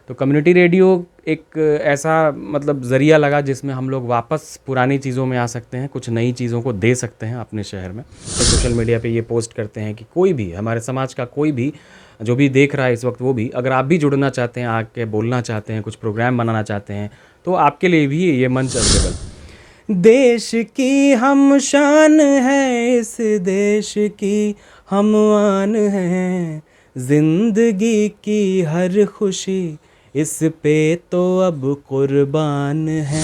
तो community radio एक ऐसा मतलब ज़रिया लगा जिसमें हम लोग वापस पुरानी चीज़ों में आ सकते हैं, कुछ नई चीज़ों को दे सकते हैं अपने शहर में। तो सोशल मीडिया पे ये पोस्ट करते हैं कि कोई भी हमारे समाज का कोई भी जो भी देख रहा है इस वक्त, वो भी अगर आप भी जुड़ना चाहते हैं, आके बोलना चाहते हैं, कुछ प्रोग्राम बनाना चाहते हैं, तो आपके लिए भी ये मंच अवेलेबल। देश की हम शान है, इस देश की हम आन हैं, जिंदगी की हर खुशी इस पे तो अब कुर्बान है।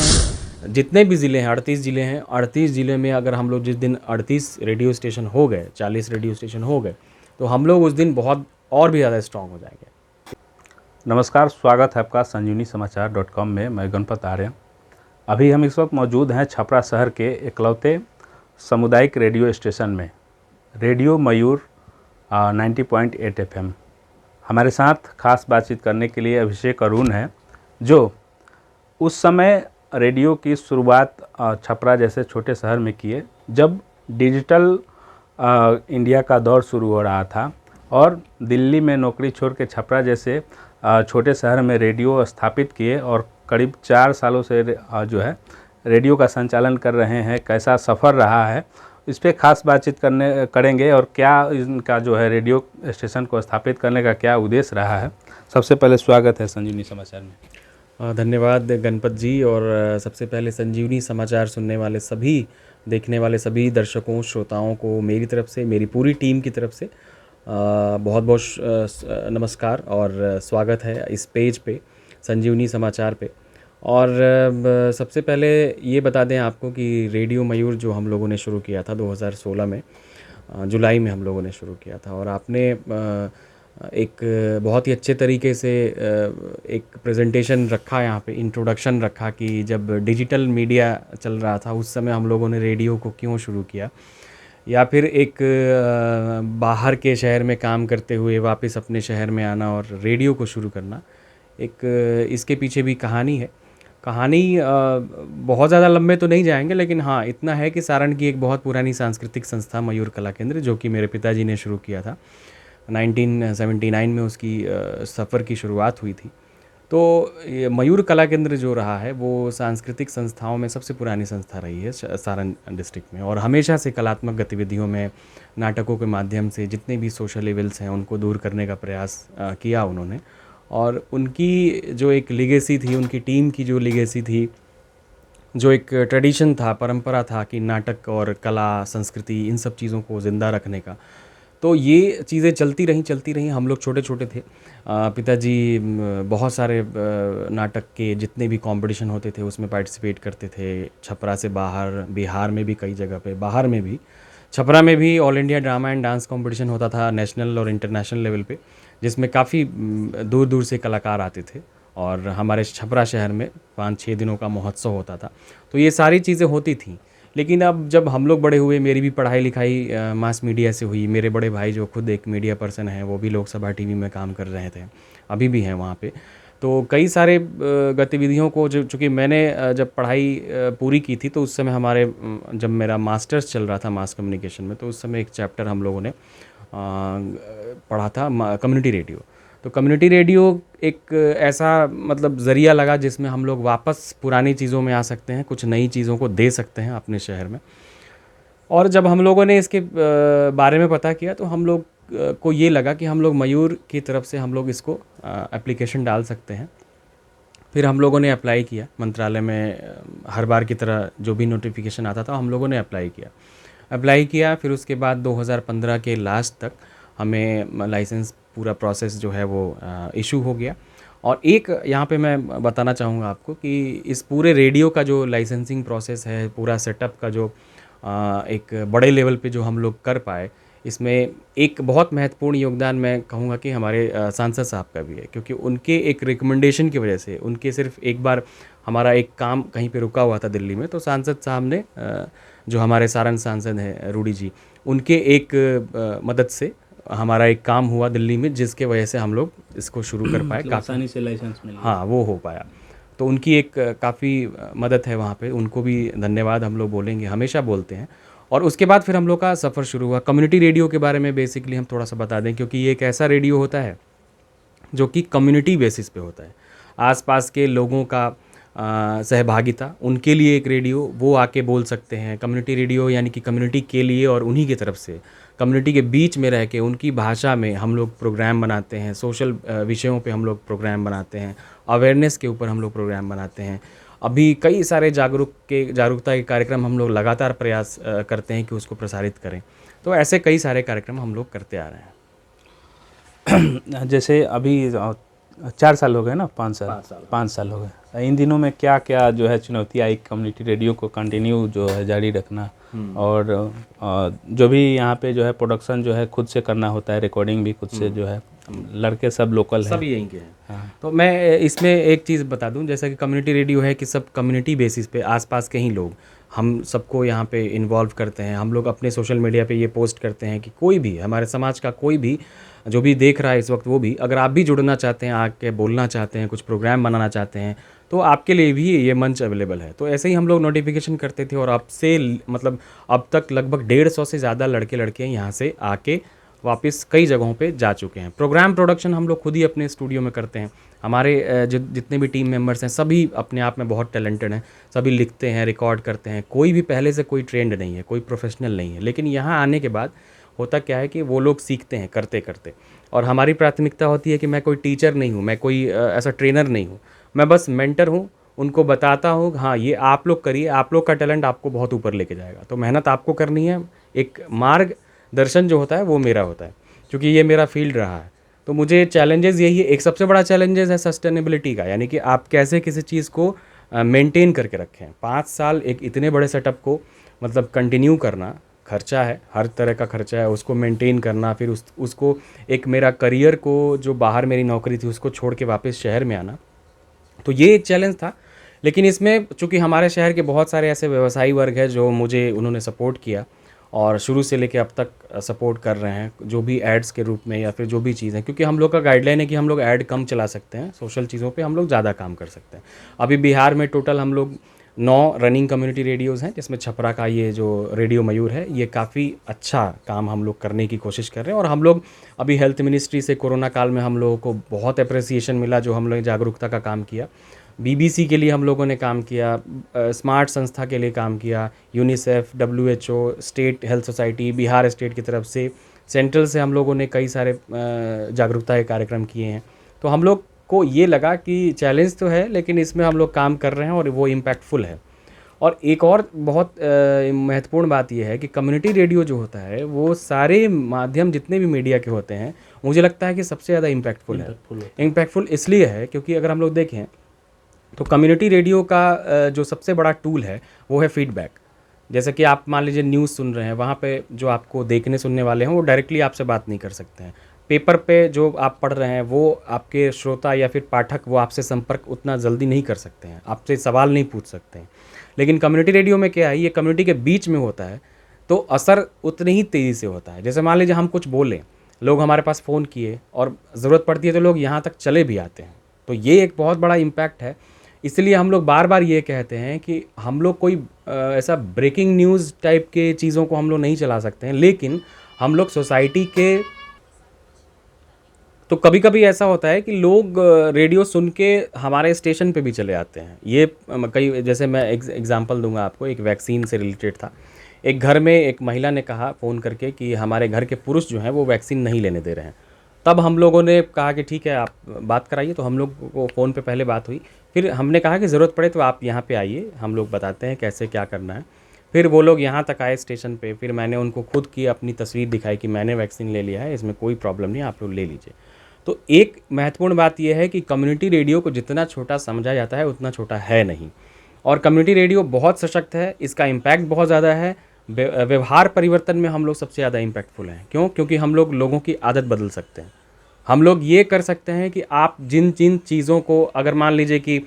जितने भी ज़िले हैं, 38 ज़िले हैं, 38 ज़िले में अगर हम लोग जिस दिन 38 रेडियो स्टेशन हो गए, 40 रेडियो स्टेशन हो गए, तो हम लोग उस दिन बहुत और भी ज़्यादा स्ट्रांग हो जाएंगे। नमस्कार, स्वागत है आपका संजीवनी समाचार.com में। मैं गणपत आर्य। अभी हम इस वक्त मौजूद हैं छपरा शहर के इकलौते सामुदायिक रेडियो स्टेशन में, रेडियो मयूर 90.8 FM। हमारे साथ खास बातचीत करने के लिए अभिषेक अरुण हैं, जो उस समय रेडियो की शुरुआत छपरा जैसे छोटे शहर में किए जब डिजिटल इंडिया का दौर शुरू हो रहा था, और दिल्ली में नौकरी छोड़ के छपरा जैसे छोटे शहर में रेडियो स्थापित किए और करीब 4 सालों से जो है रेडियो का संचालन कर रहे हैं। कैसा सफ़र रहा है, इस पर खास बातचीत करेंगे, और क्या इनका जो है रेडियो स्टेशन को स्थापित करने का क्या उद्देश्य रहा है। सबसे पहले स्वागत है संजीवनी समाचार में। धन्यवाद गणपत जी। और सबसे पहले संजीवनी समाचार सुनने वाले सभी, देखने वाले सभी दर्शकों, श्रोताओं को मेरी तरफ से, मेरी पूरी टीम की तरफ से बहुत बहुत नमस्कार और स्वागत है इस पेज पे, संजीवनी समाचार पे। और सबसे पहले ये बता दें आपको कि रेडियो मयूर जो हम लोगों ने शुरू किया था 2016 में, जुलाई में हम लोगों ने शुरू किया था, और आपने एक बहुत ही अच्छे तरीके से एक प्रेजेंटेशन रखा, यहाँ पे इंट्रोडक्शन रखा कि जब डिजिटल मीडिया चल रहा था उस समय हम लोगों ने रेडियो को क्यों शुरू किया, या फिर एक बाहर के शहर में काम करते हुए वापस अपने शहर में आना और रेडियो को शुरू करना। एक इसके पीछे भी कहानी है। कहानी बहुत ज़्यादा लंबे तो नहीं जाएंगे, लेकिन हाँ इतना है कि सारण की एक बहुत पुरानी सांस्कृतिक संस्था मयूर कला केंद्र, जो कि मेरे पिताजी ने शुरू किया था 1979 में, उसकी सफ़र की शुरुआत हुई थी। तो ये मयूर कला केंद्र जो रहा है वो सांस्कृतिक संस्थाओं में सबसे पुरानी संस्था रही है सारण डिस्ट्रिक्ट में, और हमेशा से कलात्मक गतिविधियों में, नाटकों के माध्यम से जितने भी सोशल इवेंट्स हैं उनको दूर करने का प्रयास किया उन्होंने। और उनकी जो एक लिगेसी थी, उनकी टीम की जो लिगेसी थी, जो एक ट्रेडिशन था, परंपरा था कि नाटक और कला, संस्कृति, इन सब चीज़ों को ज़िंदा रखने का, तो ये चीज़ें चलती रहीं। हम लोग छोटे छोटे थे, पिताजी बहुत सारे नाटक के जितने भी कंपटीशन होते थे उसमें पार्टिसिपेट करते थे। छपरा से बाहर, बिहार में भी कई जगह पे, बाहर में भी, छपरा में भी all India drama and dance competition होता था नेशनल और इंटरनेशनल लेवल पे, जिसमें काफ़ी दूर दूर से कलाकार आते थे, और हमारे छपरा शहर में 5-6 दिनों का महोत्सव होता था। तो ये सारी चीज़ें होती थी। लेकिन अब जब हम लोग बड़े हुए, मेरी भी पढ़ाई लिखाई मास मीडिया से हुई, मेरे बड़े भाई जो खुद एक मीडिया पर्सन हैं वो भी लोकसभा टीवी में काम कर रहे थे, अभी भी हैं वहाँ पे। तो कई सारे गतिविधियों को, जो चूँकि मैंने जब पढ़ाई पूरी की थी तो उस समय हमारे जब मेरा मास्टर्स चल रहा था मास कम्युनिकेशन में, तो उस समय एक चैप्टर हम लोगों ने पढ़ा था कम्युनिटी रेडियो। तो कम्युनिटी रेडियो एक ऐसा मतलब ज़रिया लगा जिसमें हम लोग वापस पुरानी चीज़ों में आ सकते हैं, कुछ नई चीज़ों को दे सकते हैं अपने शहर में। और जब हम लोगों ने इसके बारे में पता किया तो हम लोग को ये लगा कि हम लोग मयूर की तरफ से हम लोग इसको एप्लीकेशन डाल सकते हैं। फिर हम लोगों ने अप्लाई किया मंत्रालय में, हर बार की तरह जो भी नोटिफिकेशन आता था हम लोगों ने अप्लाई किया। फिर उसके बाद 2015 के लास्ट तक हमें लाइसेंस, पूरा प्रोसेस जो है वो इशू हो गया। और एक यहाँ पे मैं बताना चाहूँगा आपको कि इस पूरे रेडियो का जो लाइसेंसिंग प्रोसेस है, पूरा सेटअप का जो एक बड़े लेवल पे जो हम लोग कर पाए, इसमें एक बहुत महत्वपूर्ण योगदान मैं कहूँगा कि हमारे सांसद साहब का भी है, क्योंकि उनके एक रिकमेंडेशन की वजह से, उनके सिर्फ एक बार हमारा एक काम कहीं पे रुका हुआ था दिल्ली में, तो सांसद साहब ने, जो हमारे सारण सांसद हैं रूडी जी, उनके एक मदद से हमारा एक काम हुआ दिल्ली में, जिसके वजह से हम लोग इसको शुरू कर पाए, मतलब आसानी से लाइसेंस मिल गया। हाँ, वो हो पाया। तो उनकी एक काफ़ी मदद है वहाँ पे, उनको भी धन्यवाद हम लोग बोलेंगे, हमेशा बोलते हैं। और उसके बाद फिर हम लोग का सफ़र शुरू हुआ। कम्युनिटी रेडियो के बारे में बेसिकली हम थोड़ा सा बता दें, क्योंकि ये एक ऐसा रेडियो होता है जो कि कम्युनिटी बेसिस पे होता है। आसपास के लोगों का सहभागिता, उनके लिए एक रेडियो, वो आके बोल सकते हैं। कम्युनिटी रेडियो यानी कि कम्युनिटी के लिए और उन्हीं की तरफ से, कम्युनिटी के बीच में रह के उनकी भाषा में हम लोग प्रोग्राम बनाते हैं। सोशल विषयों पे हम लोग प्रोग्राम बनाते हैं, अवेयरनेस के ऊपर हम लोग प्रोग्राम बनाते हैं। अभी कई सारे जागरूकता के कार्यक्रम हम लोग लगातार प्रयास करते हैं कि उसको प्रसारित करें। तो ऐसे कई सारे कार्यक्रम हम लोग करते आ रहे हैं। जैसे अभी 4 साल हो गए ना, 5 साल, 5 साल हो गए। इन दिनों में क्या क्या जो है चुनौती आई कम्युनिटी रेडियो को कंटिन्यू जो है जारी रखना, और जो भी यहाँ पे जो है प्रोडक्शन जो है खुद से करना होता है, रिकॉर्डिंग भी खुद से जो है, लड़के सब लोकल हैं, सब यहीं के हैं। हाँ। तो मैं इसमें एक चीज़ बता दूं, जैसा कि कम्युनिटी रेडियो है कि सब कम्युनिटी बेसिस पे आसपास के ही लोग हम सबको यहाँ पे इन्वॉल्व करते हैं। हम लोग अपने सोशल मीडिया पे ये पोस्ट करते हैं कि कोई भी हमारे समाज का कोई भी जो भी देख रहा है इस वक्त, वो भी अगर आप भी जुड़ना चाहते हैं, आके बोलना चाहते हैं, कुछ प्रोग्राम बनाना चाहते हैं, तो आपके लिए भी ये मंच अवेलेबल है। तो ऐसे ही हम लोग नोटिफिकेशन करते थे और अब से मतलब अब तक लगभग 150 से ज़्यादा लड़के लड़कियाँ यहाँ से आके वापस कई जगहों पे जा चुके हैं। प्रोग्राम प्रोडक्शन हम लोग खुद ही अपने स्टूडियो में करते हैं। हमारे जितने भी टीम मेंबर्स हैं सभी अपने आप में बहुत टैलेंटेड हैं, सभी लिखते हैं, रिकॉर्ड करते हैं। कोई भी पहले से कोई ट्रेंड नहीं है, कोई प्रोफेशनल नहीं है, लेकिन यहाँ आने के बाद होता क्या है कि वो लोग सीखते हैं करते करते। और हमारी प्राथमिकता होती है कि मैं कोई टीचर नहीं हूँ, मैं कोई ऐसा ट्रेनर नहीं हूँ, मैं बस मेंटर हूँ। उनको बताता हूँ हाँ ये आप लोग करिए, आप लोग का टैलेंट आपको बहुत ऊपर लेके जाएगा। तो मेहनत आपको करनी है, एक मार्ग दर्शन जो होता है वो मेरा होता है, क्योंकि ये मेरा फील्ड रहा है। तो मुझे चैलेंजेस यही है, एक सबसे बड़ा चैलेंजेस है सस्टेनेबिलिटी का, यानी कि आप कैसे किसी चीज़ को मेंटेन करके रखें। 5 साल एक इतने बड़े सेटअप को मतलब कंटिन्यू करना, खर्चा है, हर तरह का खर्चा है, उसको मेंटेन करना, फिर उसको एक मेरा करियर को जो बाहर मेरी नौकरी थी उसको छोड़ के वापस शहर में आना, तो ये एक चैलेंज था। लेकिन इसमें चूँकि हमारे शहर के बहुत सारे ऐसे व्यवसायी वर्ग हैं जो मुझे उन्होंने सपोर्ट किया और शुरू से लेके अब तक सपोर्ट कर रहे हैं, जो भी एड्स के रूप में या फिर जो भी चीज़ें, क्योंकि हम लोग का गाइडलाइन है कि हम लोग ऐड कम चला सकते हैं, सोशल चीज़ों पे हम लोग ज़्यादा काम कर सकते हैं। अभी बिहार में टोटल हम लोग 9 रनिंग कम्युनिटी रेडियोज़ हैं, जिसमें छपरा का ये जो रेडियो मयूर है, ये काफ़ी अच्छा काम हम लोग करने की कोशिश कर रहे हैं। और हम लोग अभी हेल्थ मिनिस्ट्री से कोरोना काल में हम लोगों को बहुत अप्रिसिएशन मिला, जो हम लोग जागरूकता का काम किया। बीबीसी के लिए हम लोगों ने काम किया, स्मार्ट संस्था के लिए काम किया, UNICEF, WHO, state health society, Bihar state की तरफ से, सेंट्रल से हम लोगों ने कई सारे जागरूकता के कार्यक्रम किए हैं। तो हम लोग को ये लगा कि चैलेंज तो है, लेकिन इसमें हम लोग काम कर रहे हैं और वो इम्पैक्टफुल है। और एक और बहुत महत्वपूर्ण बात यह है कि कम्युनिटी रेडियो जो होता है वो सारे माध्यम जितने भी मीडिया के होते हैं, मुझे लगता है कि सबसे ज़्यादा इम्पैक्टफुल है। इम्पैक्टफुल इसलिए है क्योंकि अगर हम लोग देखें तो कम्युनिटी रेडियो का जो सबसे बड़ा टूल है वो है फीडबैक। जैसे कि आप मान लीजिए न्यूज़ सुन रहे हैं, वहाँ पे जो आपको देखने सुनने वाले हैं वो डायरेक्टली आपसे बात नहीं कर सकते हैं। पेपर पे जो आप पढ़ रहे हैं वो आपके श्रोता या फिर पाठक वो आपसे संपर्क उतना जल्दी नहीं कर सकते हैं, आपसे सवाल नहीं पूछ सकते हैं। लेकिन कम्युनिटी रेडियो में क्या है, ये कम्युनिटी के बीच में होता है, तो असर उतनी ही तेज़ी से होता है। जैसे मान लीजिए हम कुछ बोलें, लोग हमारे पास फ़ोन किए और ज़रूरत पड़ती है तो लोग यहाँ तक चले भी आते हैं। तो ये एक बहुत बड़ा इम्पैक्ट है। इसलिए हम लोग बार बार ये कहते हैं कि हम लोग कोई ऐसा ब्रेकिंग न्यूज़ टाइप के चीज़ों को हम लोग नहीं चला सकते हैं, लेकिन हम लोग सोसाइटी के, तो कभी कभी ऐसा होता है कि लोग रेडियो सुन के हमारे स्टेशन पे भी चले आते हैं। ये कई, जैसे मैं एग्जांपल दूंगा आपको, एक वैक्सीन से रिलेटेड था। एक घर में एक महिला ने कहा फ़ोन करके कि हमारे घर के पुरुष जो हैं वो वैक्सीन नहीं लेने दे रहे हैं। तब हम लोगों ने कहा कि ठीक है आप बात कराइए, तो हम लोग को फ़ोन पे पहले बात हुई, फिर हमने कहा कि ज़रूरत पड़े तो आप यहाँ पे आइए, हम लोग बताते हैं कैसे क्या करना है। फिर वो लोग यहाँ तक आए स्टेशन पे, फिर मैंने उनको खुद की अपनी तस्वीर दिखाई कि मैंने वैक्सीन ले लिया है, इसमें कोई प्रॉब्लम नहीं, आप लोग ले लीजिए। तो एक महत्वपूर्ण बात यह है कि कम्युनिटी रेडियो को जितना छोटा समझा जाता है उतना छोटा है नहीं, और कम्युनिटी रेडियो बहुत सशक्त है, इसका इम्पैक्ट बहुत ज़्यादा है। व्यवहार परिवर्तन में हम लोग सबसे ज़्यादा इम्पैक्टफुल हैं। क्यों? क्योंकि हम लोग लोगों की आदत बदल सकते हैं। हम लोग ये कर सकते हैं कि आप जिन जिन चीज़ों को, अगर मान लीजिए कि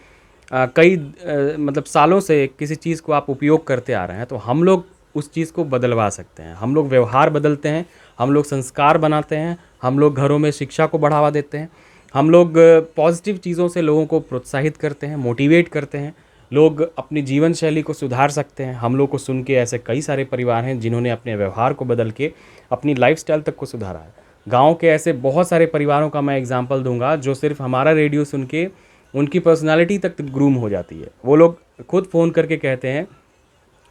मतलब सालों से किसी चीज़ को आप उपयोग करते आ रहे हैं, तो हम लोग उस चीज़ को बदलवा सकते हैं। हम लोग व्यवहार बदलते हैं, हम लोग संस्कार बनाते हैं, हम लोग घरों में शिक्षा को बढ़ावा देते हैं, हम लोग पॉजिटिव चीज़ों से लोगों को प्रोत्साहित करते हैं, मोटिवेट करते हैं। लोग अपनी जीवन शैली को सुधार सकते हैं। हम लोग को सुन के ऐसे कई सारे परिवार हैं जिन्होंने अपने व्यवहार को बदल के अपनी लाइफस्टाइल तक को सुधारा है। गांव के ऐसे बहुत सारे परिवारों का मैं एग्जांपल दूंगा जो सिर्फ हमारा रेडियो सुन के उनकी पर्सनालिटी तक ग्रूम हो जाती है। वो लोग खुद फ़ोन करके कहते हैं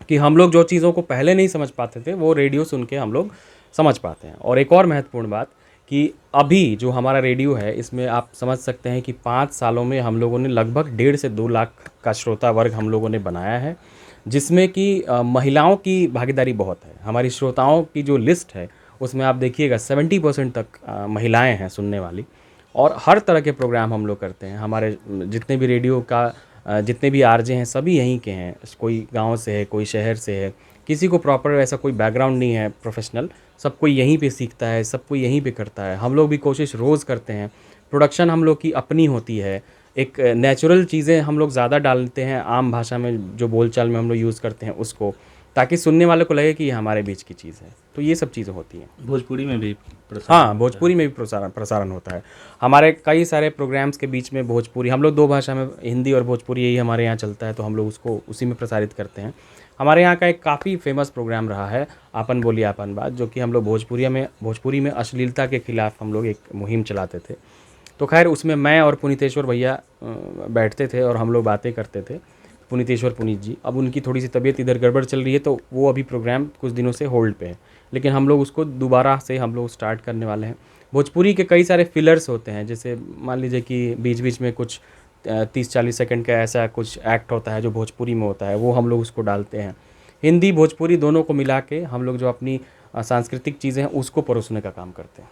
कि हम लोग जो चीज़ों को पहले नहीं समझ पाते थे वो रेडियो सुन के हम लोग समझ पाते हैं। और एक और महत्वपूर्ण बात कि अभी जो हमारा रेडियो है इसमें आप समझ सकते हैं कि 5 सालों में हम लोगों ने लगभग 1.5 से 2 लाख का श्रोता वर्ग हम लोगों ने बनाया है, जिसमें कि महिलाओं की भागीदारी बहुत है। हमारी श्रोताओं की जो लिस्ट है उसमें आप देखिएगा 70% तक महिलाएं हैं सुनने वाली। और हर तरह के प्रोग्राम हम लोग करते हैं। हमारे जितने भी रेडियो का जितने भी आरजे हैं सभी यहीं के हैं। कोई गांव से है, कोई शहर से है, किसी को प्रॉपर ऐसा कोई बैकग्राउंड नहीं है प्रोफेशनल। सब कोई यहीं पे सीखता है, सब कोई यहीं पे करता है। हम लोग भी कोशिश रोज़ करते हैं। प्रोडक्शन हम लोग की अपनी होती है। एक नेचुरल चीज़ें हम लोग ज़्यादा डालते हैं, आम भाषा में जो बोलचाल में हम लोग यूज़ करते हैं उसको, ताकि सुनने वाले को लगे कि ये हमारे बीच की चीज़ है। तो ये सब चीज़ें होती हैं। भोजपुरी में भी प्रसारण हाँ, भोजपुरी में भी प्रसारण होता है। हमारे कई सारे प्रोग्राम्स के बीच में भोजपुरी, हम लोग 2 भाषा में, हिंदी और भोजपुरी यही हमारे यहाँ चलता है, तो हम लोग उसको उसी में प्रसारित करते हैं। हमारे यहाँ का एक काफ़ी फेमस प्रोग्राम रहा है आपन बोली आपन बात, जो कि हम लोग भोजपुरी में अश्लीलता के खिलाफ हम लोग एक मुहिम चलाते थे। तो खैर उसमें मैं और पुनीतेश्वर भैया बैठते थे और हम लोग बातें करते थे। पुनीत जी, अब उनकी थोड़ी सी तबीयत इधर गड़बड़ चल रही है तो वो अभी प्रोग्राम कुछ दिनों से होल्ड पे है, लेकिन हम लोग उसको दोबारा से हम लोग स्टार्ट करने वाले हैं। भोजपुरी के कई सारे फिलर्स होते हैं, जैसे मान लीजिए कि बीच बीच में कुछ 30-40 सेकंड का ऐसा कुछ एक्ट होता है जो भोजपुरी में होता है, वो हम लोग उसको डालते हैं। हिंदी भोजपुरी दोनों को मिला के हम लोग जो अपनी सांस्कृतिक चीज़ें हैं उसको परोसने का काम करते हैं।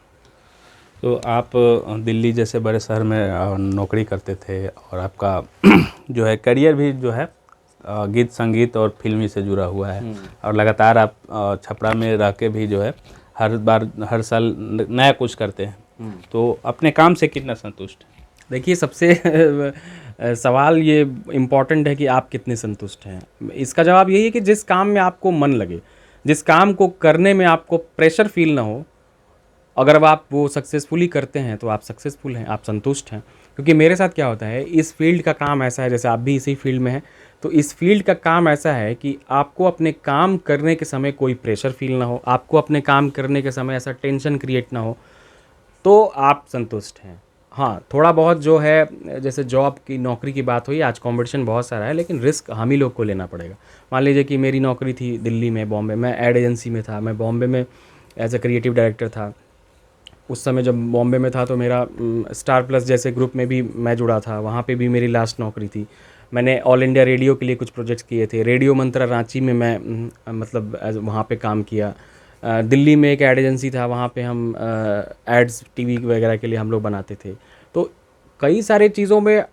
तो आप दिल्ली जैसे बड़े शहर में नौकरी करते थे और आपका जो है करियर भी जो है गीत संगीत और फिल्मी से जुड़ा हुआ है, और लगातार आप छपरा में रह के भी जो है हर साल नया कुछ करते हैं। तो अपने काम से कितना संतुष्ट हैं? देखिए, सबसे सवाल ये इम्पॉर्टेंट है कि आप कितने संतुष्ट हैं। इसका जवाब यही है कि जिस काम में आपको मन लगे, जिस काम को करने में आपको प्रेशर फील ना हो, अगर अब आप वो सक्सेसफुली करते हैं तो आप सक्सेसफुल हैं, आप संतुष्ट हैं। क्योंकि मेरे साथ क्या होता है, इस फील्ड का काम ऐसा है, जैसे आप भी इसी फील्ड में हैं, तो इस फील्ड का काम ऐसा है कि आपको अपने काम करने के समय कोई प्रेशर फील ना हो, आपको अपने काम करने के समय ऐसा टेंशन क्रिएट ना हो, तो आप संतुष्ट हैं। हाँ, थोड़ा बहुत जो है, जैसे जॉब की नौकरी की बात हुई, आज कंपटीशन बहुत सारा है, लेकिन रिस्क हम ही लोग को लेना पड़ेगा। मान लीजिए कि मेरी नौकरी थी दिल्ली में, बॉम्बे, मैं एड एजेंसी में था, मैं बॉम्बे में एज ए क्रिएटिव डायरेक्टर था। उस समय जब बॉम्बे में था तो मेरा स्टार प्लस जैसे ग्रुप में भी मैं जुड़ा था, वहाँ पे भी मेरी लास्ट नौकरी थी। मैंने ऑल इंडिया रेडियो के लिए कुछ प्रोजेक्ट्स किए थे। रेडियो मंत्रा रांची में मैं मतलब वहाँ पे काम किया। दिल्ली में एक एड एजेंसी था, वहाँ पे हम एड्स टीवी वगैरह के लिए हम लोग बनाते थे। तो कई सारे चीज़ों में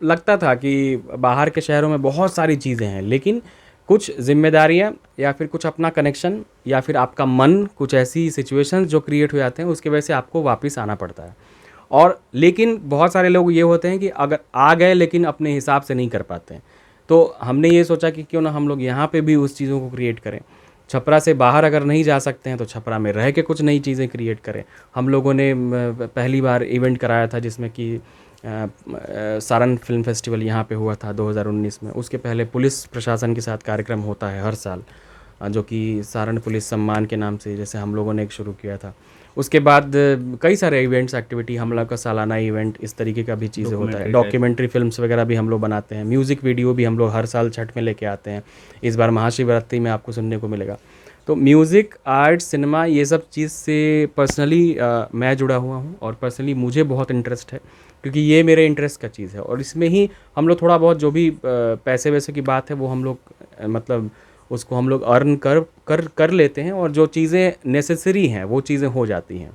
लगता था कि बाहर के शहरों में बहुत सारी चीज़ें हैं, लेकिन कुछ जिम्मेदारियां या फिर कुछ अपना कनेक्शन या फिर आपका मन, कुछ ऐसी सिचुएशंस जो क्रिएट हो जाते हैं, उसकी वजह से आपको वापस आना पड़ता है। और लेकिन बहुत सारे लोग ये होते हैं कि अगर आ गए लेकिन अपने हिसाब से नहीं कर पाते हैं। तो हमने ये सोचा कि क्यों ना हम लोग यहाँ पे भी उस चीज़ों को क्रिएट करें। छपरा से बाहर अगर नहीं जा सकते हैं तो छपरा में रह के कुछ नई चीज़ें क्रिएट करें। हम लोगों ने पहली बार इवेंट कराया था जिसमें कि सारण फिल्म फेस्टिवल यहाँ पे हुआ था 2019 में। उसके पहले पुलिस प्रशासन के साथ कार्यक्रम होता है हर साल, जो कि सारण पुलिस सम्मान के नाम से जैसे हम लोगों ने एक शुरू किया था। उसके बाद कई सारे इवेंट्स, एक्टिविटी, हम लोग का सालाना इवेंट इस तरीके का भी चीज़ें होता है। डॉक्यूमेंट्री फिल्म्स वगैरह भी हम लोग बनाते हैं। म्यूज़िक वीडियो भी हम लोग हर साल छठ में लेके आते हैं। इस बार महाशिवरात्रि में आपको सुनने को मिलेगा। तो म्यूज़िक, आर्ट, सिनेमा, ये सब चीज़ से पर्सनली मैं जुड़ा हुआ हूँ और पर्सनली मुझे बहुत इंटरेस्ट है, क्योंकि ये मेरे इंटरेस्ट का चीज़ है। और इसमें ही हम लोग थोड़ा बहुत जो भी पैसे वैसे की बात है वो हम लोग मतलब उसको हम लोग अर्न कर लेते हैं, और जो चीज़ें नेसेसरी हैं वो चीज़ें हो जाती हैं।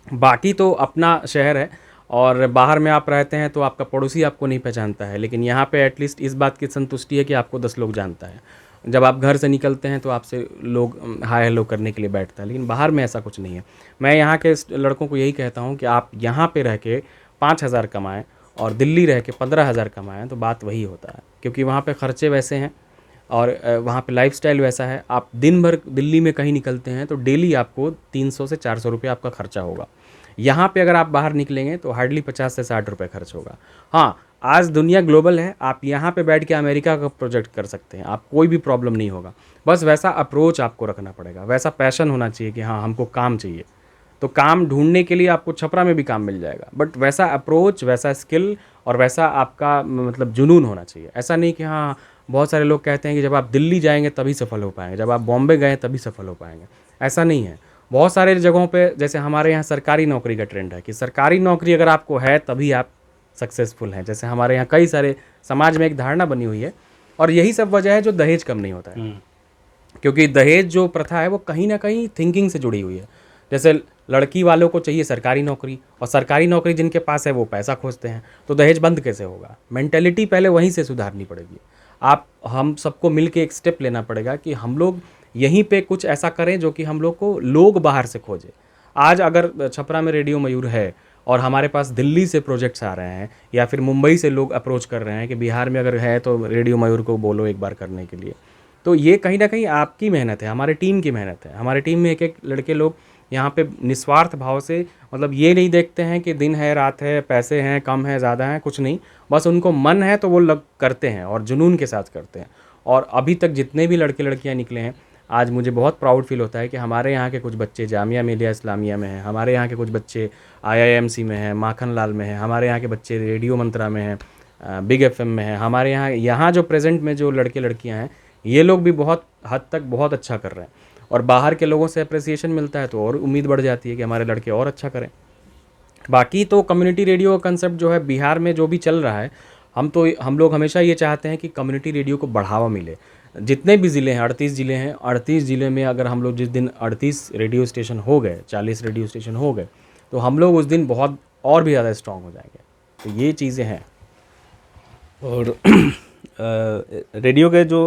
बाकी तो अपना शहर है, और बाहर में आप रहते हैं तो आपका पड़ोसी आपको नहीं पहचानता है, लेकिन यहाँ पे एटलीस्ट इस बात की संतुष्टि है कि आपको 10 लोग जानता है। जब आप घर से निकलते हैं तो आपसे लोग हाय हेलो करने के लिए बैठता है, लेकिन बाहर में ऐसा कुछ नहीं है। मैं यहाँ के लड़कों को यही कहता हूँ कि आप यहाँ पे रह के 5,000 कमाएं और दिल्ली रह के 15,000 कमाएं, तो बात वही होता है। क्योंकि वहाँ पे खर्चे वैसे हैं और वहाँ पे लाइफस्टाइल वैसा है। आप दिन भर दिल्ली में कहीं निकलते हैं तो डेली आपको 300 से 400 रुपये आपका खर्चा होगा। यहाँ पे अगर आप बाहर निकलेंगे तो हार्डली 50 से 60 रुपये खर्च होगा। हाँ, आज दुनिया ग्लोबल है, आप यहाँ पे बैठ के अमेरिका का प्रोजेक्ट कर सकते हैं, आप कोई भी प्रॉब्लम नहीं होगा। बस वैसा अप्रोच आपको रखना पड़ेगा, वैसा पैशन होना चाहिए कि हाँ हमको काम चाहिए। तो काम ढूंढने के लिए आपको छपरा में भी काम मिल जाएगा, बट वैसा अप्रोच, वैसा स्किल और वैसा आपका मतलब जुनून होना चाहिए। ऐसा नहीं कि हाँ, बहुत सारे लोग कहते हैं कि जब आप दिल्ली जाएंगे तभी सफल हो पाएंगे, जब आप बॉम्बे गए तभी सफल हो पाएंगे। ऐसा नहीं है। बहुत सारे जगहों पे जैसे हमारे यहाँ सरकारी नौकरी का ट्रेंड है कि सरकारी नौकरी अगर आपको है तभी आप सक्सेसफुल हैं। जैसे हमारे यहाँ कई सारे समाज में एक धारणा बनी हुई है, और यही सब वजह है जो दहेज कम नहीं होता है। क्योंकि दहेज जो प्रथा है वो कहीं ना कहीं थिंकिंग से जुड़ी हुई है। जैसे लड़की वालों को चाहिए सरकारी नौकरी, और सरकारी नौकरी जिनके पास है वो पैसा खोजते हैं, तो दहेज बंद कैसे होगा? मेंटेलिटी पहले वहीं से सुधारनी पड़ेगी। आप हम सबको मिल के एक स्टेप लेना पड़ेगा कि हम लोग यहीं पे कुछ ऐसा करें जो कि हम लोग को लोग बाहर से खोजें। आज अगर छपरा में रेडियो मयूर है और हमारे पास दिल्ली से प्रोजेक्ट्स आ रहे हैं, या फिर मुंबई से लोग अप्रोच कर रहे हैं कि बिहार में अगर है तो रेडियो मयूर को बोलो एक बार करने के लिए, तो ये कहीं ना कहीं आपकी मेहनत है, हमारे टीम की मेहनत है। हमारे टीम में एक एक लड़के लोग यहाँ पे निस्वार्थ भाव से, मतलब ये नहीं देखते हैं कि दिन है रात है, पैसे हैं कम है ज़्यादा है, कुछ नहीं, बस उनको मन है तो वो लग करते हैं और जुनून के साथ करते हैं। और अभी तक जितने भी लड़के लड़कियाँ निकले हैं, आज मुझे बहुत प्राउड फील होता है कि हमारे यहाँ के कुछ बच्चे जामिया मिलिया इस्लामिया में हैं, हमारे यहाँ के कुछ बच्चे IIMC में हैं, माखन लाल में हैं, हमारे यहाँ के बच्चे रेडियो मंत्रा में हैं, बिग FM में हैं। हमारे यहाँ जो प्रेजेंट में जो लड़के लड़कियाँ हैं, ये लोग भी बहुत हद तक बहुत अच्छा कर रहे हैं, और बाहर के लोगों से अप्रिसिएशन मिलता है तो और उम्मीद बढ़ जाती है कि हमारे लड़के और अच्छा करें। बाकी तो कम्युनिटी रेडियो का कंसेप्ट जो है बिहार में जो भी चल रहा है, हम लोग हमेशा ये चाहते हैं कि कम्युनिटी रेडियो को बढ़ावा मिले। जितने भी ज़िले हैं, 38 ज़िले हैं, 38 ज़िले में अगर हम लोग जिस दिन 38 रेडियो स्टेशन हो गए, 40 रेडियो स्टेशन हो गए, तो हम लोग उस दिन बहुत और भी ज़्यादा स्ट्रांग हो जाएंगे। तो ये चीज़ें हैं। और रेडियो के जो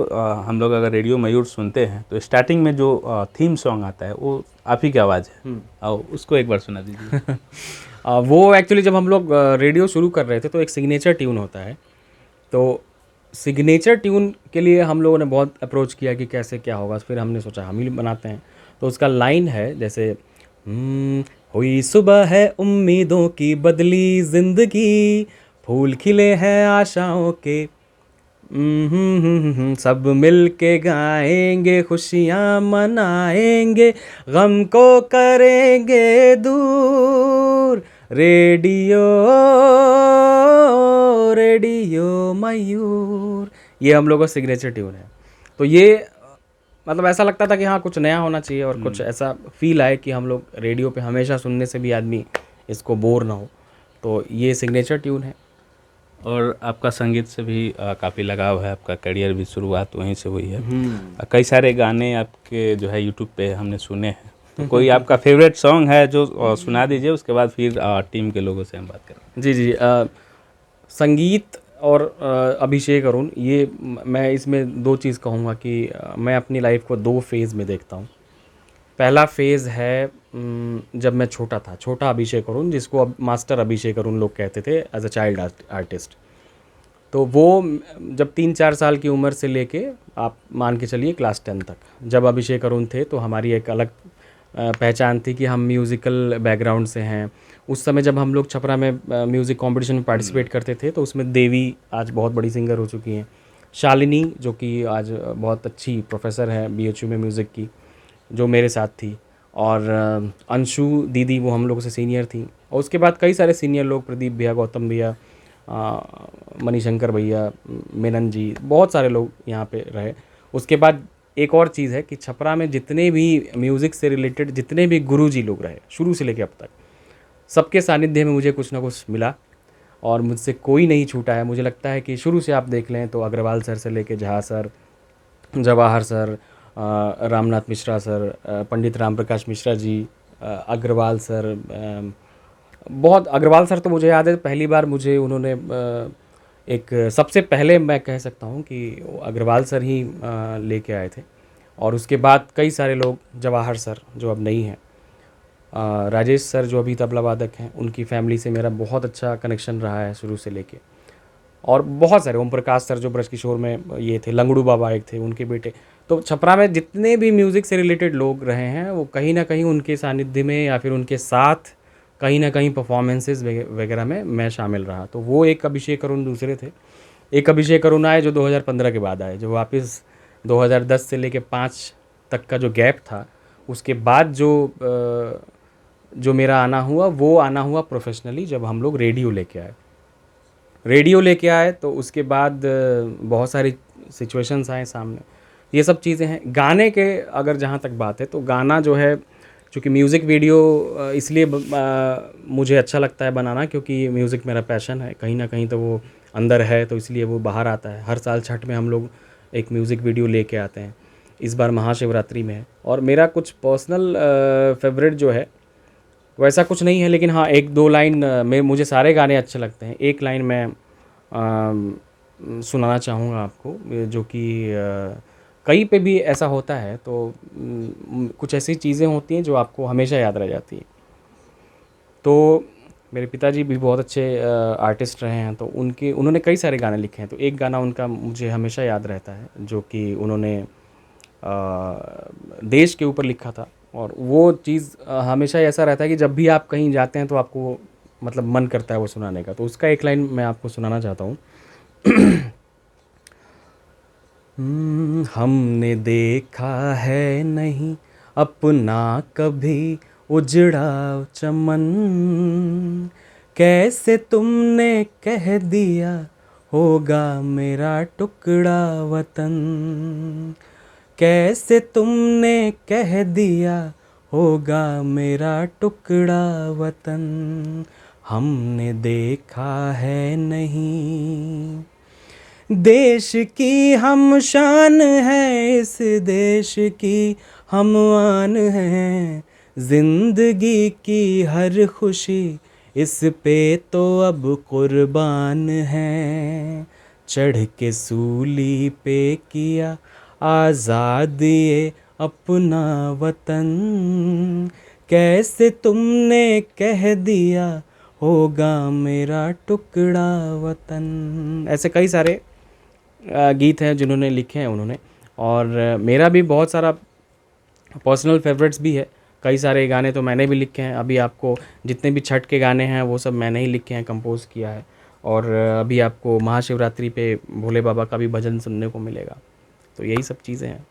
हम लोग अगर रेडियो मयूर सुनते हैं तो स्टार्टिंग में जो थीम सॉन्ग आता है वो आप ही की आवाज़ है, और उसको एक बार सुना दीजिए। वो एक्चुअली जब हम लोग रेडियो शुरू कर रहे थे तो एक सिग्नेचर ट्यून होता है, तो सिग्नेचर ट्यून के लिए हम लोगों ने बहुत अप्रोच किया कि कैसे क्या होगा, फिर हमने सोचा हम ही बनाते हैं। तो उसका लाइन है जैसे, हुई सुबह है उम्मीदों की, बदली जिंदगी, फूल खिले हैं आशाओं के, सब मिल के गाएंगे, खुशियाँ मनाएंगे, गम को करेंगे दूर, रेडियो रेडियो मयूर। ये हम लोगों का सिग्नेचर ट्यून है। तो ये मतलब ऐसा लगता था कि हाँ कुछ नया होना चाहिए और कुछ ऐसा फील आए कि हम लोग रेडियो पे हमेशा सुनने से भी आदमी इसको बोर ना हो, तो ये सिग्नेचर ट्यून है। और आपका संगीत से भी काफ़ी लगाव है, आपका करियर भी शुरुआत वहीं से हुई है। कई सारे गाने आपके जो है यूट्यूब पे हमने सुने हैं, तो कोई आपका फेवरेट सॉन्ग है जो सुना दीजिए, उसके बाद फिर टीम के लोगों से हम बात करें। जी, संगीत और अभिषेक अरुण, ये मैं इसमें दो चीज़ कहूँगा कि मैं अपनी लाइफ को दो फेज़ में देखता हूँ। पहला फेज़ है जब मैं छोटा था, छोटा अभिषेक अरुण, जिसको अब मास्टर अभिषेक अरुण लोग कहते थे एज अ चाइल्ड आर्टिस्ट। तो वो जब 3-4 साल की उम्र से लेके आप मान के चलिए क्लास 10 तक जब अभिषेक अरुण थे, तो हमारी एक अलग पहचान थी कि हम म्यूज़िकल बैकग्राउंड से हैं। उस समय जब हम लोग छपरा में म्यूज़िक कंपटीशन में पार्टिसिपेट करते थे, तो उसमें देवी आज बहुत बड़ी सिंगर हो चुकी हैं, शालिनी जो कि आज बहुत अच्छी प्रोफेसर है BHU में म्यूज़िक की, जो मेरे साथ थी, और अंशु दीदी वो हम लोगों से सीनियर थी। और उसके बाद कई सारे सीनियर लोग, प्रदीप भैया, गौतम भैया, मणिशंकर भैया, मेनन जी, बहुत सारे लोग यहाँ पे रहे। उसके बाद एक और चीज़ है कि छपरा में जितने भी म्यूज़िक से रिलेटेड जितने भी गुरुजी लोग रहे शुरू से लेकर अब तक, सबके सानिध्य में मुझे कुछ ना कुछ मिला और मुझसे कोई नहीं छूटा है। मुझे लगता है कि शुरू से आप देख लें तो अग्रवाल सर से लेके Jha sir, Jawahar sir, Ramnath Mishra sir, Pandit Ram Prakash Mishra ji, Agarwal sir, बहुत अग्रवाल सर तो मुझे याद है पहली बार मुझे उन्होंने एक सबसे पहले मैं कह सकता हूँ कि अग्रवाल सर ही लेके आए थे। और उसके बाद कई सारे लोग, जवाहर सर जो अब नहीं हैं, राजेश सर जो अभी तबला वादक हैं, उनकी फैमिली से मेरा बहुत अच्छा कनेक्शन रहा है शुरू से लेके। और बहुत सारे, ओम प्रकाश सर जो ब्रज किशोर में ये थे, लंगड़ू बाबा एक थे, उनके बेटे। तो छपरा में जितने भी म्यूज़िक से रिलेटेड लोग रहे हैं वो कहीं ना कहीं उनके सानिध्य में या फिर उनके साथ कहीं ना कहीं परफॉर्मेंसेस वगैरह में मैं शामिल रहा। तो वो एक अभिषेक अरुण दूसरे थे। एक अभिषेक अरुण आए जो 2015 के बाद आए, जो वापस 2010 से लेके 5 तक का जो गैप था, उसके बाद जो मेरा आना हुआ, वो आना हुआ प्रोफेशनली जब हम लोग रेडियो लेके आए। रेडियो लेके आए तो उसके बाद बहुत सारी सिचुएशंस आए सामने, ये सब चीज़ें हैं। गाने के अगर जहाँ तक बात है तो गाना जो है, चूँकि म्यूज़िक वीडियो इसलिए मुझे अच्छा लगता है बनाना, क्योंकि म्यूज़िक मेरा पैशन है, कहीं ना कहीं तो वो अंदर है, तो इसलिए वो बाहर आता है। हर साल छठ में हम लोग एक म्यूज़िक वीडियो लेके आते हैं, इस बार महाशिवरात्रि में है। और मेरा कुछ पर्सनल फेवरेट जो है वैसा कुछ नहीं है, लेकिन हाँ एक दो लाइन मुझे सारे गाने अच्छे लगते हैं। एक लाइन मैं सुनाना चाहूँगा आपको, जो कि कहीं पे भी ऐसा होता है तो कुछ ऐसी चीज़ें होती हैं जो आपको हमेशा याद रह जाती हैं। तो मेरे पिताजी भी बहुत अच्छे आर्टिस्ट रहे हैं, तो उन्होंने कई सारे गाने लिखे हैं। तो एक गाना उनका मुझे हमेशा याद रहता है, जो कि उन्होंने देश के ऊपर लिखा था। और वो चीज़ हमेशा ऐसा रहता है कि जब भी आप कहीं जाते हैं तो आपको मतलब मन करता है वो सुनाने का। तो उसका एक लाइन मैं आपको सुनाना चाहता हूँ। हमने देखा है नहीं अपना कभी उजड़ा चमन, कैसे तुमने कह दिया होगा मेरा टुकड़ा वतन, कैसे तुमने कह दिया होगा मेरा टुकड़ा वतन, हमने देखा है नहीं। देश की हम शान है, इस देश की हम आन हैं, जिंदगी की हर खुशी इस पे तो अब कुर्बान है, चढ़ के सूली पे किया आज़ाद ये अपना वतन, कैसे तुमने कह दिया होगा मेरा टुकड़ा वतन। ऐसे कई सारे गीत हैं जिन्होंने लिखे हैं उन्होंने। और मेरा भी बहुत सारा पर्सनल फेवरेट्स भी है, कई सारे गाने तो मैंने भी लिखे हैं। अभी आपको जितने भी छठ के गाने हैं वो सब मैंने ही लिखे हैं, कंपोज़ किया है। और अभी आपको महाशिवरात्रि पे भोले बाबा का भी भजन सुनने को मिलेगा। तो यही सब चीज़ें हैं।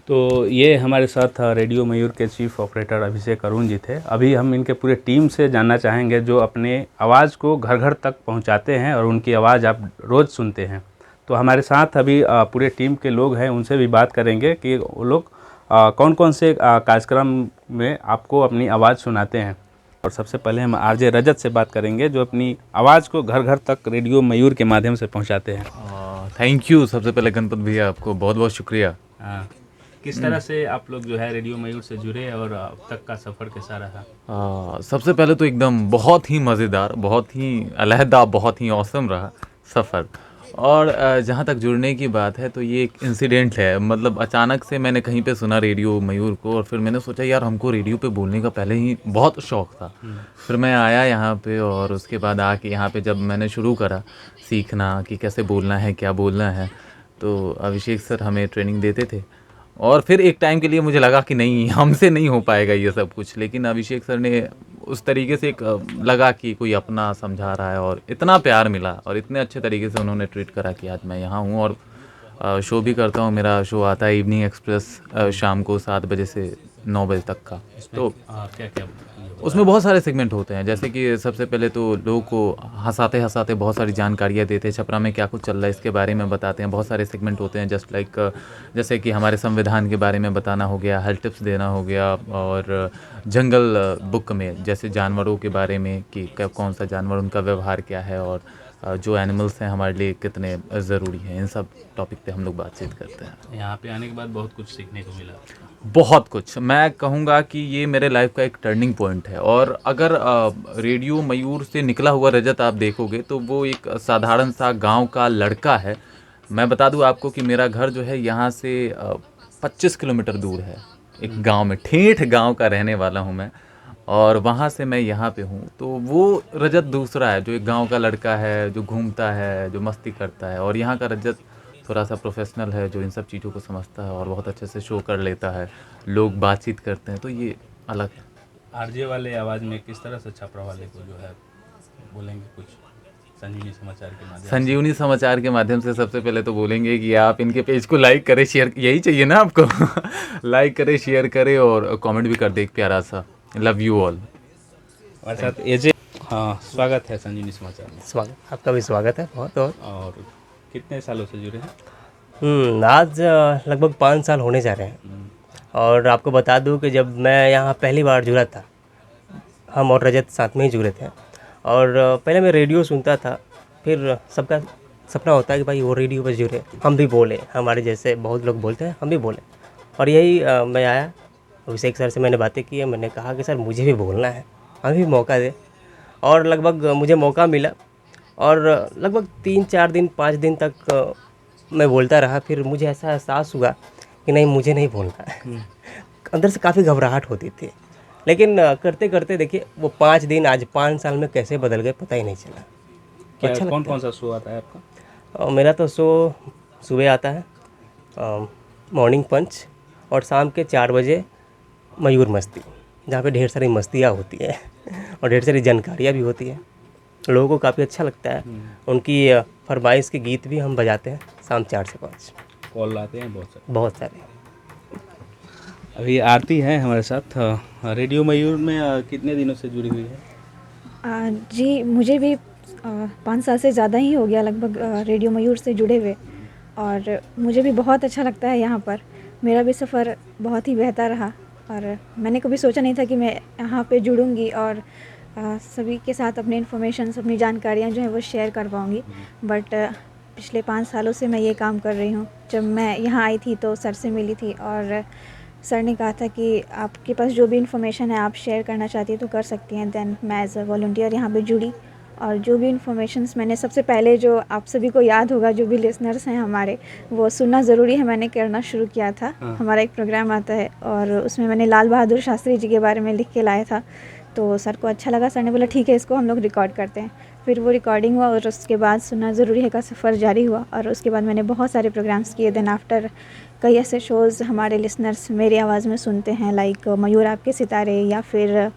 तो ये हमारे साथ रेडियो मयूर के चीफ ऑपरेटर अभिषेक अरुण जी थे। अभी हम इनके पूरे टीम से जानना चाहेंगे जो अपने आवाज़ को घर घर तक पहुंचाते हैं और उनकी आवाज़ आप रोज़ सुनते हैं। तो हमारे साथ अभी पूरे टीम के लोग हैं, उनसे भी बात करेंगे कि वो लोग कौन कौन से कार्यक्रम में आपको अपनी आवाज़ सुनाते हैं। और सबसे पहले हम आरजे रजत से बात करेंगे जो अपनी आवाज़ को घर घर तक रेडियो मयूर के माध्यम से पहुंचाते हैं। Thank you. सबसे पहले गणपत भैया आपको बहुत बहुत शुक्रिया। किस तरह से आप लोग जो है रेडियो मयूर से जुड़े और अब तक का सफ़र कैसा रहा? सबसे पहले तो एकदम बहुत ही मज़ेदार, बहुत ही अलहदा, बहुत ही औसम रहा सफ़र। और जहाँ तक जुड़ने की बात है तो ये एक इंसिडेंट है। मतलब अचानक से मैंने कहीं पे सुना रेडियो मयूर को और फिर मैंने सोचा यार हमको रेडियो पे बोलने का पहले ही बहुत शौक़ था। फिर मैं आया यहाँ पे और उसके बाद आके यहाँ पे जब मैंने शुरू करा सीखना कि कैसे बोलना है, क्या बोलना है, तो अभिषेक सर हमें ट्रेनिंग देते थे। और फिर एक टाइम के लिए मुझे लगा कि नहीं, हमसे नहीं हो पाएगा ये सब कुछ, लेकिन अभिषेक सर ने उस तरीके से एक लगा कि कोई अपना समझा रहा है और इतना प्यार मिला और इतने अच्छे तरीके से उन्होंने ट्रीट करा कि आज मैं यहाँ हूँ और शो भी करता हूँ। मेरा शो आता है इवनिंग एक्सप्रेस शाम को 7 बजे से 9 बजे तक का। तो क्या क्या उसमें बहुत सारे सेगमेंट होते हैं, जैसे कि सबसे पहले तो लोगों को हंसाते हंसाते बहुत सारी जानकारियाँ देते हैं, छपरा में क्या कुछ चल रहा है इसके बारे में बताते हैं। बहुत सारे सेगमेंट होते हैं जस्ट लाइक जैसे कि हमारे संविधान के बारे में बताना हो गया, हेल्थ टिप्स देना हो गया, और जंगल बुक में जैसे जानवरों के बारे में कि कौन सा जानवर, उनका व्यवहार क्या है और जो एनिमल्स हैं हमारे लिए कितने ज़रूरी हैं, इन सब टॉपिक पे हम लोग बातचीत करते हैं। यहाँ पे आने के बाद बहुत कुछ सीखने को मिला। बहुत कुछ, मैं कहूँगा कि ये मेरे लाइफ का एक टर्निंग पॉइंट है। और अगर रेडियो मयूर से निकला हुआ रजत आप देखोगे तो वो एक साधारण सा गांव का लड़का है। मैं बता दूं आपको कि मेरा घर जो है यहाँ से 25 किलोमीटर दूर है, एक गांव में, ठेठ गांव का रहने वाला हूँ मैं, और वहाँ से मैं यहाँ पे हूँ। तो वो रजत दूसरा है जो एक गांव का लड़का है, जो घूमता है, जो मस्ती करता है। और यहाँ का रजत थोड़ा सा प्रोफेशनल है, जो इन सब चीज़ों को समझता है और बहुत अच्छे से शो कर लेता है, लोग बातचीत करते हैं, तो ये अलग है। आरजे वाले आवाज़ में किस तरह से छपरा वाले को जो है बोलेंगे कुछ संजीवनी समाचार के माध्यम से? संजीवनी समाचार के माध्यम से सबसे पहले तो बोलेंगे कि आप इनके पेज को लाइक करें, शेयर, यही चाहिए ना आपको लाइक करें, शेयर करें और कमेंट भी कर दे एक प्यारा सा। Love you all. हमारे साथ एजे हाँ, स्वागत है संजीवनी समाचार में। स्वागत, आपका भी स्वागत है बहुत। और कितने सालों से जुड़े हैं? आज लगभग 5 साल होने जा रहे हैं। और आपको बता दूं कि जब मैं यहाँ पहली बार जुड़ा था, हम और रजत साथ में ही जुड़े थे। और पहले मैं रेडियो सुनता था, फिर सबका सपना होता है कि भाई वो रेडियो पर जुड़े, हम भी बोले, हमारे जैसे बहुत लोग बोलते हैं, हम भी बोले। और यही मैं आया, अभिषेक सर से मैंने बातें की, मैंने कहा कि सर मुझे भी बोलना है, हमें भी मौका दे। और लगभग मुझे मौका मिला और लगभग 3-4 दिन 5 दिन तक मैं बोलता रहा। फिर मुझे ऐसा एहसास हुआ कि नहीं, मुझे नहीं बोलना है। अंदर से काफ़ी घबराहट होती थी, लेकिन करते करते देखिए वो 5 दिन आज 5 साल में कैसे बदल गए पता ही नहीं चला। क्या अच्छा कौन लगता कौन सा शो आता है आपका? मेरा तो शो सुबह आता है, मॉर्निंग पंच, और शाम के 4 बजे मयूर मस्ती, जहाँ पे ढेर सारी मस्तियाँ होती हैं और ढेर सारी जानकारियाँ भी होती हैं। लोगों को काफ़ी अच्छा लगता है। उनकी फरमाइश के गीत भी हम बजाते हैं शाम 4 से 5, कॉल आते हैं बहुत सारे। बहुत सारे। अभी आरती है हमारे साथ, रेडियो मयूर में कितने दिनों से जुड़ी हुई है? जी, मुझे भी 5 साल से ज़्यादा ही हो गया लगभग रेडियो मयूर से जुड़े हुए। और मुझे भी बहुत अच्छा लगता है यहाँ पर। मेरा भी सफ़र बहुत ही बेहतर रहा और मैंने कभी सोचा नहीं था कि मैं यहाँ पे जुड़ूंगी और सभी के साथ अपने इन्फॉर्मेशंस, अपनी जानकारियाँ जो है वो शेयर कर पाऊँगी। बट पिछले 5 सालों से मैं ये काम कर रही हूँ। जब मैं यहाँ आई थी तो सर से मिली थी और सर ने कहा था कि आपके पास जो भी इन्फॉर्मेशन है आप शेयर करना चाहती है तो कर सकती हैं। देन मैं एज़ अ वॉलंटियर यहाँ पे जुड़ी और जो भी इन्फॉर्मेशंस मैंने सबसे पहले, जो आप सभी को याद होगा, जो भी लिसनर्स हैं हमारे, वो सुनना ज़रूरी है, मैंने करना शुरू किया था। हमारा एक प्रोग्राम आता है और उसमें मैंने लाल बहादुर शास्त्री जी के बारे में लिख के लाया था। तो सर को अच्छा लगा, सर ने बोला ठीक है इसको हम लोग रिकॉर्ड करते हैं। फिर वो रिकॉर्डिंग हुआ और उसके बाद सुनना ज़रूरी है का सफ़र जारी हुआ और उसके बाद मैंने बहुत सारे प्रोग्राम्स किए। देन आफ्टर कई ऐसे शोज़ हमारे लिसनर्स मेरी आवाज़ में सुनते हैं, लाइक मयूर आपके सितारे या फिर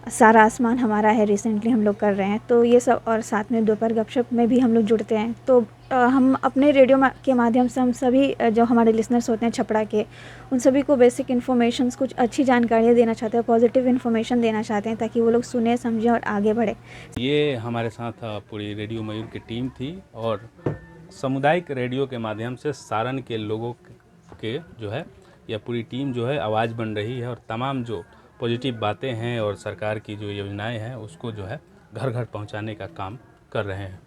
सारा आसमान हमारा है, रिसेंटली हम लोग कर रहे हैं। तो ये सब, और साथ में दोपहर गपशप में भी हम लोग जुड़ते हैं। तो हम अपने रेडियो के माध्यम से हम सभी जो हमारे लिसनर्स होते हैं छपरा के, उन सभी को बेसिक इन्फॉर्मेशंस, कुछ अच्छी जानकारियाँ देना चाहते हैं, पॉजिटिव इन्फॉर्मेशन देना चाहते हैं ताकि वो लोग सुने, समझें और आगे बढ़े। ये हमारे साथ पूरी रेडियो मयूर की टीम थी और सामुदायिक रेडियो के माध्यम से सारण के लोगों के जो है यह पूरी टीम जो है आवाज़ बन रही है और तमाम जो पॉजिटिव बातें हैं और सरकार की जो योजनाएं हैं उसको जो है घर घर पहुंचाने का काम कर रहे हैं।